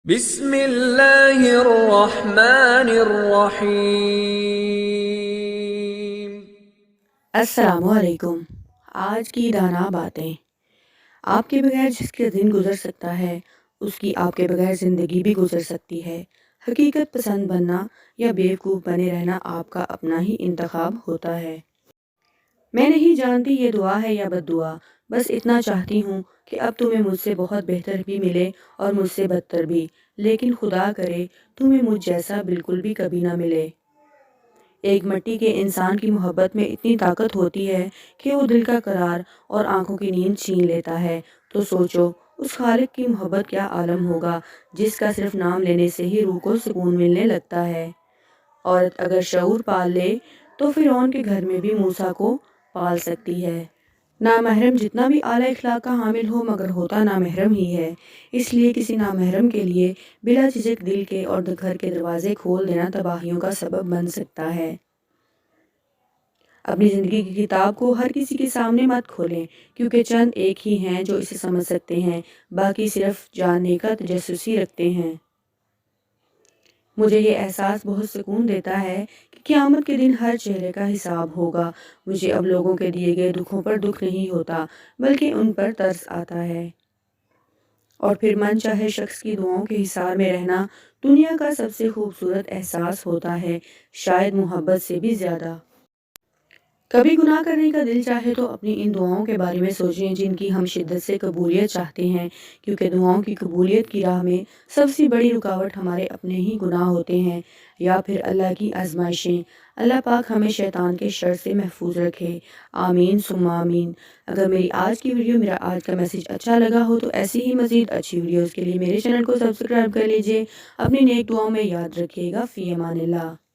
بسم اللہ الرحمن الرحیم۔ السلام علیکم۔ آج کی دانا باتیں۔ آپ کے بغیر جس کا دن گزر سکتا ہے اس کی آپ کے بغیر زندگی بھی گزر سکتی ہے۔ حقیقت پسند بننا یا بیوقوف بنے رہنا آپ کا اپنا ہی انتخاب ہوتا ہے۔ میں نہیں جانتی یہ دعا ہے یا بد دعا، بس اتنا چاہتی ہوں کہ اب تمہیں مجھ سے بہت بہتر بھی ملے اور مجھ سے بدتر بھی، لیکن خدا کرے تمہیں مجھ جیسا بالکل بھی کبھی نہ ملے۔ ایک مٹی کے انسان کی محبت میں اتنی طاقت ہوتی ہے کہ وہ دل کا قرار اور آنکھوں کی نیند چھین لیتا ہے، تو سوچو اس خالق کی محبت کیا عالم ہوگا جس کا صرف نام لینے سے ہی روح کو سکون ملنے لگتا ہے۔ عورت اگر شعور پال لے تو فرعون کے گھر میں بھی موسیٰ کو پال سکتی ہے۔ نامحرم جتنا بھی اعلیٰ اخلاق کا حامل ہو مگر ہوتا نامحرم ہی ہے، اس لیے کسی نامحرم کے لیے بلا جھجک دل کے اور گھر کے دروازے کھول دینا تباہیوں کا سبب بن سکتا ہے۔ اپنی زندگی کی کتاب کو ہر کسی کے سامنے مت کھولیں، کیونکہ چند ایک ہی ہیں جو اسے سمجھ سکتے ہیں، باقی صرف جاننے کا تجسس رکھتے ہیں۔ مجھے یہ احساس بہت سکون دیتا ہے کہ قیامت کے دن ہر چہرے کا حساب ہوگا۔ مجھے اب لوگوں کے دیے گئے دکھوں پر دکھ نہیں ہوتا بلکہ ان پر ترس آتا ہے۔ اور پھر من چاہے شخص کی دعاؤں کے حصار میں رہنا دنیا کا سب سے خوبصورت احساس ہوتا ہے، شاید محبت سے بھی زیادہ۔ کبھی گناہ کرنے کا دل چاہے تو اپنی ان دعاؤں کے بارے میں سوچیں جن کی ہم شدت سے قبولیت چاہتے ہیں، کیونکہ دعاؤں کی قبولیت کی راہ میں سب سے بڑی رکاوٹ ہمارے اپنے ہی گناہ ہوتے ہیں یا پھر اللہ کی آزمائشیں۔ اللہ پاک ہمیں شیطان کے شر سے محفوظ رکھے، آمین ثم آمین۔ اگر میری آج کی ویڈیو، میرا آج کا میسج اچھا لگا ہو تو ایسی ہی مزید اچھی ویڈیوز کے لیے میرے چینل کو سبسکرائب کر لیجئے۔ اپنی نیک دعاؤں میں یاد رکھیے گا۔ فی امان اللہ۔